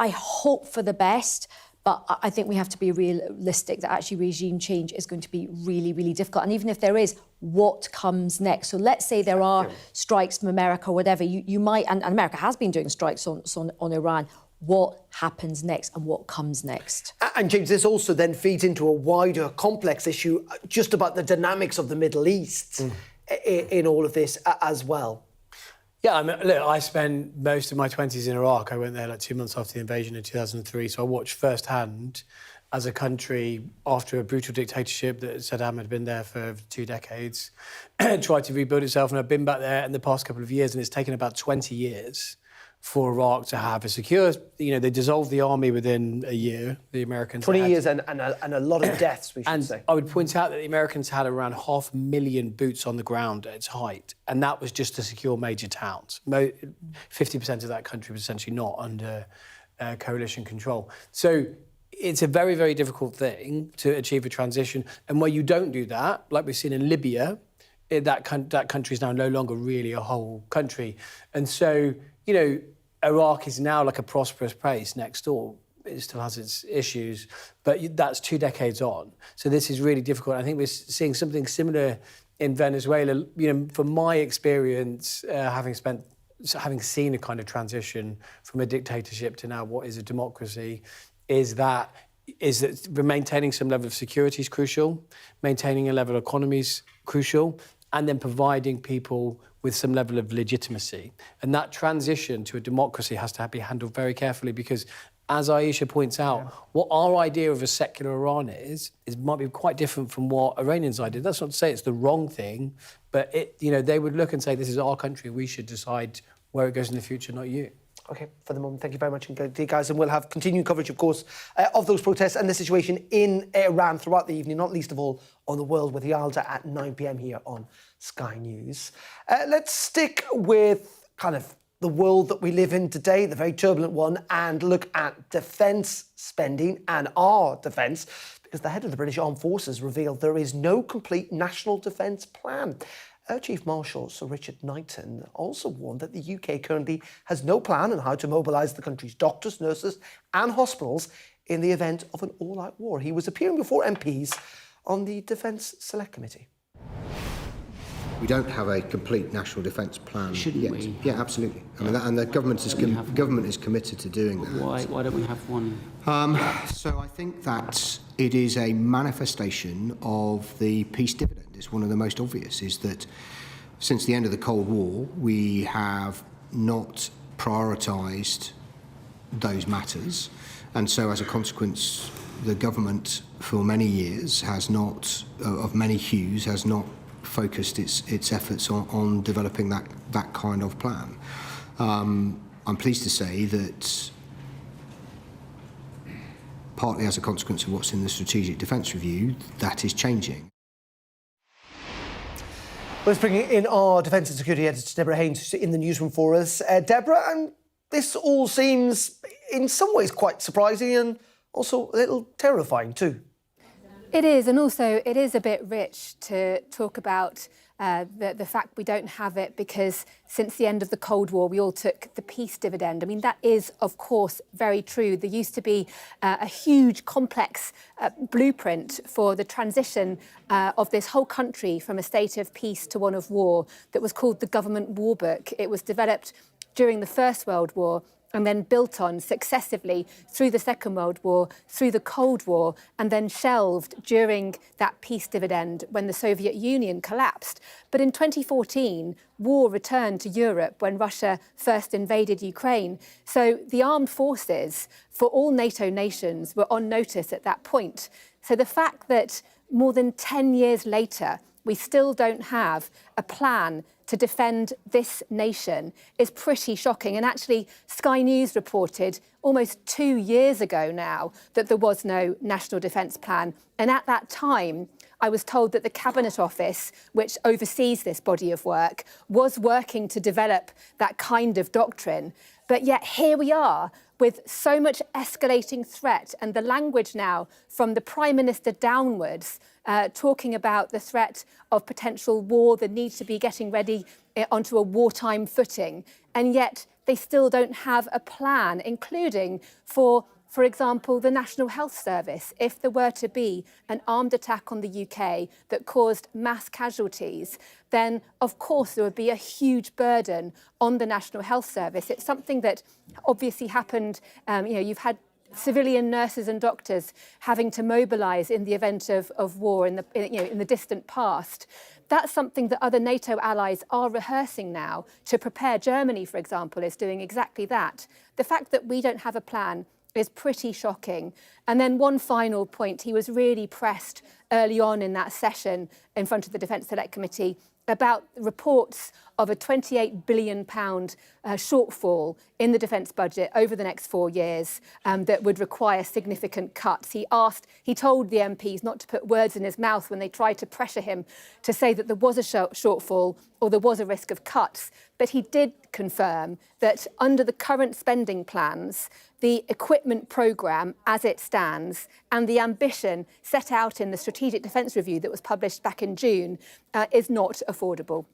hope for the best, but I think we have to be realistic that actually regime change is going to be really, really difficult. And even if there is, what comes next? So let's say there are strikes from America or whatever, you might, and America has been doing strikes on Iran. What happens next and what comes next? And James, this also then feeds into a wider complex issue just about the dynamics of the Middle East in all of this as well. Yeah, I mean, look, I spent most of my 20s in Iraq. I went there like 2 months after the invasion in 2003. So I watched firsthand as a country, after a brutal dictatorship that Saddam had been there for 2 decades, tried to rebuild itself. And I've been back there in the past couple of years, and it's taken about 20 years for Iraq to have a secure, you know, they dissolved the army within a year, the Americans 20 years and a lot of deaths, we should say. I would point out that the Americans had around 500,000 boots on the ground at its height, and that was just to secure major towns. 50% of that country was essentially not under coalition control. So it's a very, very difficult thing to achieve a transition. And where you don't do that, like we've seen in Libya, that country is now no longer really a whole country. And so, you know, Iraq is now like a prosperous place next door. It still has its issues, but that's 2 decades on. So this is really difficult. I think we're seeing something similar in Venezuela. You know, from my experience, having seen a kind of transition from a dictatorship to now what is a democracy, is that maintaining some level of security is crucial, maintaining a level of economy is crucial, and then providing people with some level of legitimacy. And that transition to a democracy has to be handled very carefully, because as Aisha points out, what our idea of a secular Iran is might be quite different from what Iranians' idea. That's not to say it's the wrong thing, but they would look and say, this is our country, we should decide where it goes in the future, not you. OK, for the moment, thank you very much indeed, guys. And we'll have continued coverage, of course, of those protests and the situation in Iran throughout the evening, not least of all on The World with Yalda at 9 p.m. here on Sky News. Let's stick with kind of the world that we live in today, the very turbulent one, and look at defence spending and our defence, because the head of the British Armed Forces revealed there is no complete national defence plan. Air Chief Marshal Sir Richard Knighton also warned that the UK currently has no plan on how to mobilise the country's doctors, nurses and hospitals in the event of an all-out war. He was appearing before MPs on the Defence Select Committee. We don't have a complete national defence plan Shouldn't yet. we? Yeah, absolutely. I mean, and the government is committed to doing that. Why don't we have one? So I think that it is a manifestation of the peace dividend. It's one of the most obvious, is that since the end of the Cold War, we have not prioritised those matters. And so as a consequence, the government for many years has not, of many hues, has not focused its efforts on developing that kind of plan. I'm pleased to say that partly as a consequence of what's in the Strategic Defence Review, that is changing. Let's bring in our Defence and Security Editor, Deborah Haynes, who's in the newsroom for us. Deborah, and this all seems in some ways quite surprising and also a little terrifying too. It is, and also it is a bit rich to talk about the fact we don't have it because since the end of the Cold War, we all took the peace dividend. I mean, that is, of course, very true. There used to be a huge, complex blueprint for the transition of this whole country from a state of peace to one of war that was called the Government War Book. It was developed during the First World War and then built on successively through the Second World War, through the Cold War, and then shelved during that peace dividend when the Soviet Union collapsed. But in 2014, war returned to Europe when Russia first invaded Ukraine. So the armed forces for all NATO nations were on notice at that point. So the fact that more than 10 years later, we still don't have a plan to defend this nation is pretty shocking. And actually, Sky News reported almost 2 years ago now that there was no national defence plan. And at that time, I was told that the Cabinet Office, which oversees this body of work, was working to develop that kind of doctrine. But yet here we are with so much escalating threat and the language now from the Prime Minister downwards talking about the threat of potential war, the need to be getting ready onto a wartime footing. And yet they still don't have a plan, including for example, the National Health Service. If there were to be an armed attack on the UK that caused mass casualties, then of course there would be a huge burden on the National Health Service. It's something that obviously happened, you've had civilian nurses and doctors having to mobilise in the event of war in the distant past. That's something that other NATO allies are rehearsing now to prepare. Germany, for example, is doing exactly that. The fact that we don't have a plan is pretty shocking. And then one final point, he was really pressed early on in that session in front of the Defence Select Committee about reports of a £28 billion shortfall in the defence budget over the next 4 years that would require significant cuts. He told the MPs not to put words in his mouth when they tried to pressure him to say that there was a shortfall or there was a risk of cuts. But he did confirm that under the current spending plans, the equipment programme as it stands and the ambition set out in the Strategic Defence Review that was published back in June is not affordable.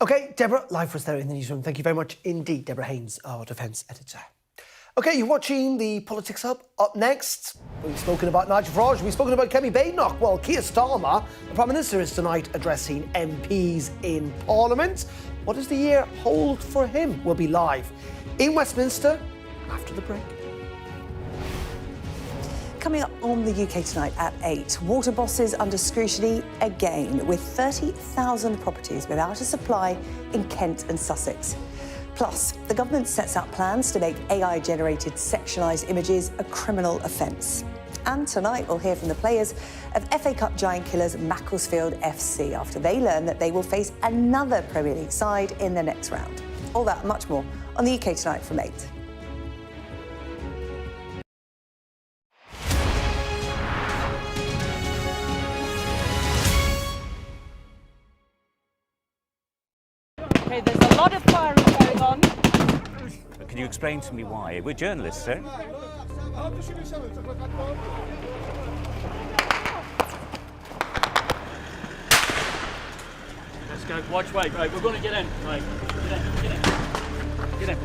OK, Deborah, live for us there in the newsroom. Thank you very much indeed, Deborah Haynes, our Defence Editor. OK, you're watching the Politics Hub. Up next, we've spoken about Nigel Farage, we've spoken about Kemi Badenoch. Well, Keir Starmer, the Prime Minister, is tonight addressing MPs in Parliament. What does the year hold for him? We'll be live in Westminster after the break. Coming up on the UK Tonight at 8, water bosses under scrutiny again, with 30,000 properties without a supply in Kent and Sussex. Plus, the government sets out plans to make AI-generated sexualised images a criminal offence. And tonight we'll hear from the players of FA Cup giant killers Macclesfield FC after they learn that they will face another Premier League side in the next round. All that and much more on the UK Tonight from 8. Okay, there's a lot of firing going on. Can you explain to me why? We're journalists, sir. Let's go. Watch, wait, we're going to get in. Right. Get in.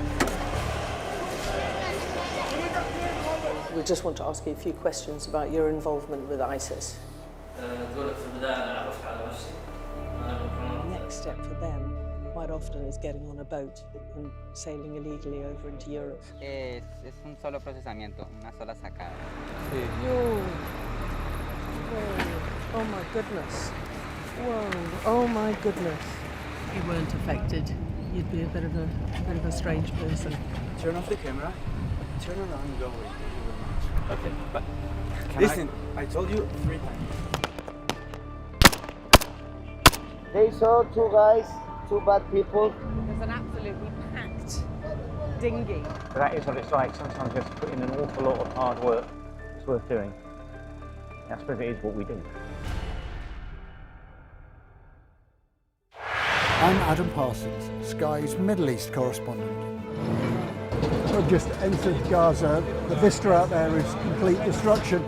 We just want to ask you a few questions about your involvement with ISIS. Next step for them quite often is getting on a boat and sailing illegally over into Europe. Es un solo procesamiento, una sola sacada. Whoa. Oh my goodness. Whoa. Oh my goodness. If you weren't affected, you'd be a bit of a strange person. Turn off the camera, turn around and go away. Okay, but listen, I told you 3 times. They saw 2 guys, 2 bad people. There's an absolutely packed dinghy. that is what it's like. Sometimes you have to put in an awful lot of hard work. It's worth doing. I suppose it is what we do. I'm Adam Parsons, Sky's Middle East correspondent. We've just entered Gaza. The vista out there is complete destruction.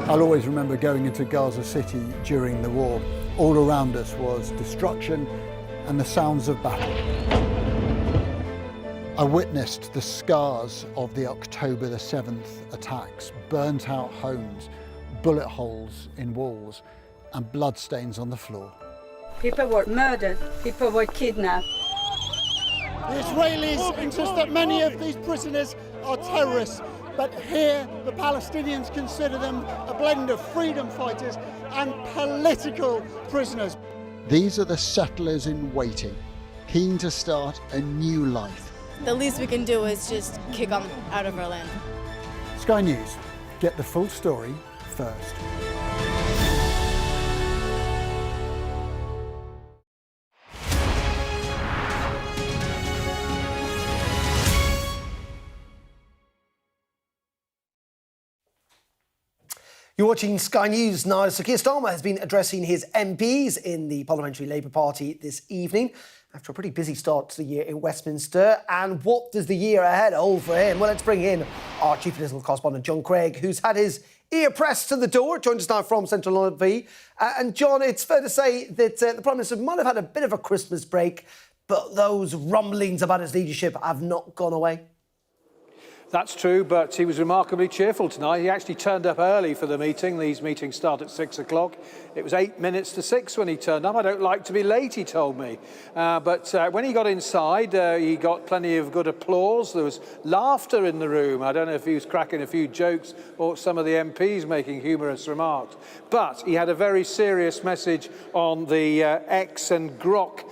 I'll always remember going into Gaza City during the war. All around us was destruction and the sounds of battle. I witnessed the scars of the October the 7th attacks, burnt out homes, bullet holes in walls and bloodstains on the floor. People were murdered, people were kidnapped. The Israelis insist that many of these prisoners are terrorists, but here the Palestinians consider them a blend of freedom fighters and political prisoners. These are the settlers in waiting, keen to start a new life. The least we can do is just kick them out of our land. Sky News, get the full story first. You're watching Sky News now. Sir Keir Starmer has been addressing his MPs in the Parliamentary Labour Party this evening after a pretty busy start to the year in Westminster. And what does the year ahead hold for him? Well, let's bring in our chief political correspondent, John Craig, who's had his ear pressed to the door, joins us now from Central London. And John, it's fair to say that the Prime Minister might have had a bit of a Christmas break, but those rumblings about his leadership have not gone away. That's true, but he was remarkably cheerful tonight. He actually turned up early for the meeting. These meetings start at 6 o'clock. It was 8 minutes to 6 when he turned up. I don't like to be late, he told me. But when he got inside, he got plenty of good applause. There was laughter in the room. I don't know if he was cracking a few jokes or some of the MPs making humorous remarks. But he had a very serious message on the X and Grok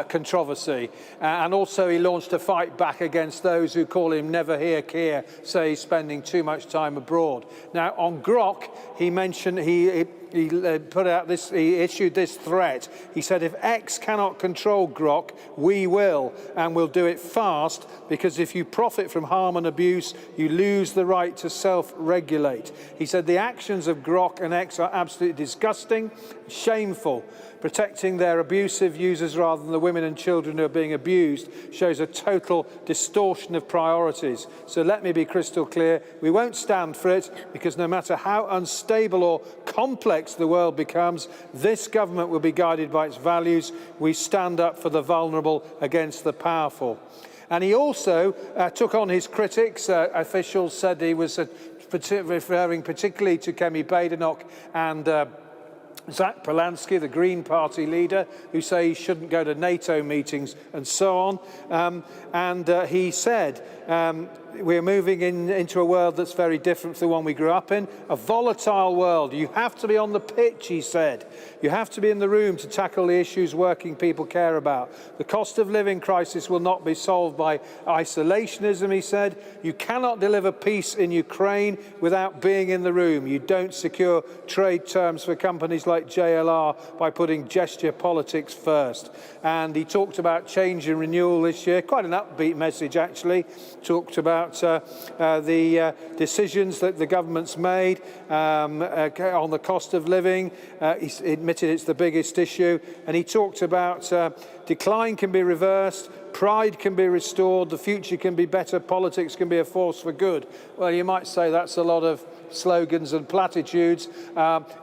controversy. And also he launched a fight back against those who call him never hear Keir, say he's spending too much time abroad. Now, on Grok, he mentioned he issued this threat. He said, if X cannot control Grok, we will, and we'll do it fast, because if you profit from harm and abuse, you lose the right to self-regulate. He said the actions of Grok and X are absolutely disgusting, shameful. Protecting their abusive users rather than the women and children who are being abused shows a total distortion of priorities. So let me be crystal clear, we won't stand for it, because no matter how unstable or complex the world becomes, this government will be guided by its values. We stand up for the vulnerable against the powerful. And he also took on his critics. Officials said he was referring particularly to Kemi Badenoch and Zach Polanski, the Green Party leader, who say he shouldn't go to NATO meetings and so on. He said, we're moving into a world that's very different from the one we grew up in, a volatile world. You have to be on the pitch, he said. You have to be in the room to tackle the issues working people care about. The cost of living crisis will not be solved by isolationism, he said. You cannot deliver peace in Ukraine without being in the room. You don't secure trade terms for companies like JLR by putting gesture politics first. And he talked about change and renewal this year, quite an upbeat message actually. Talked about the decisions that the government's made on the cost of living. He admitted it's the biggest issue. And he talked about decline can be reversed, pride can be restored, the future can be better, politics can be a force for good. Well, you might say that's a lot of slogans and platitudes.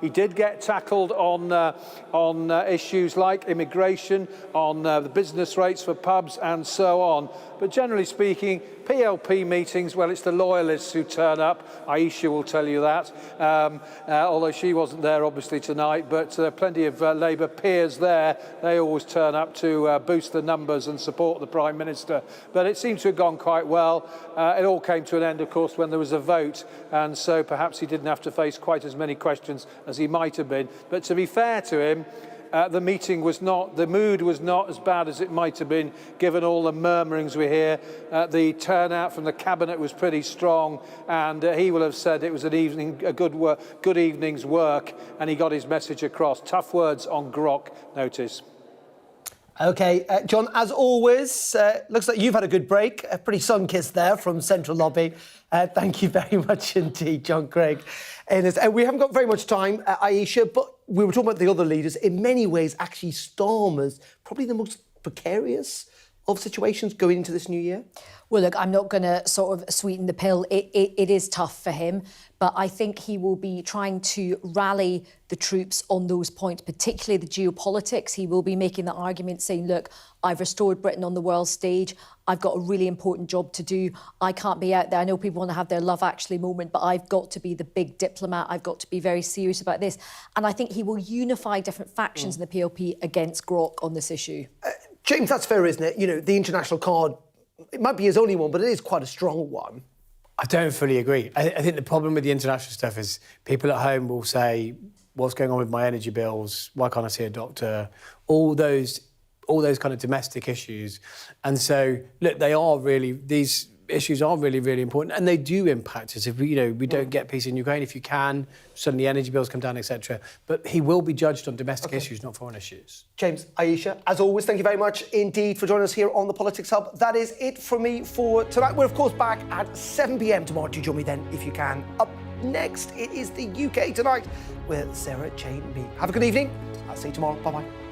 He did get tackled on issues like immigration, on the business rates for pubs and so on. But generally speaking, PLP meetings, well, it's the loyalists who turn up. Aisha will tell you that, although she wasn't there obviously tonight, but plenty of Labour peers there. They always turn up to boost the numbers and support the Prime Minister. But it seems to have gone quite well. It all came to an end, of course, when there was a vote, and so perhaps he didn't have to face quite as many questions as he might have been. But to be fair to him, the mood was not as bad as it might have been, given all the murmurings we hear. The turnout from the cabinet was pretty strong, and he will have said it was a good evening's work, and he got his message across. Tough words on Grok, notice. OK, John, as always, looks like you've had a good break. A pretty sun-kissed there from Central Lobby. Thank you very much indeed, John Craig. We haven't got very much time, Aisha, but we were talking about the other leaders. In many ways, actually, Starmer's probably the most precarious of situations going into this new year. Well, look, I'm not going to sort of sweeten the pill. It is tough for him, but I think he will be trying to rally the troops on those points, particularly the geopolitics. He will be making the argument saying, look, I've restored Britain on the world stage. I've got a really important job to do. I can't be out there. I know people want to have their Love Actually moment, but I've got to be the big diplomat. I've got to be very serious about this. And I think he will unify different factions in the PLP against Grok on this issue. James, that's fair, isn't it? You know, the international card, it might be his only one, but it is quite a strong one. I don't fully agree. I think the problem with the international stuff is people at home will say, what's going on with my energy bills? Why can't I see a doctor? All those kind of domestic issues. And so, look, these issues are really, really important, and they do impact us. If we don't get peace in Ukraine, if you can, suddenly energy bills come down, etc. But he will be judged on domestic issues, not foreign issues. James, Aisha, as always, thank you very much indeed for joining us here on the Politics Hub. That is it from me for tonight. We're, of course, back at 7 p.m. tomorrow. Do join me then if you can. Up next, it is the UK Tonight with Sarah Jane Mead. Have a good evening. I'll see you tomorrow. Bye-bye.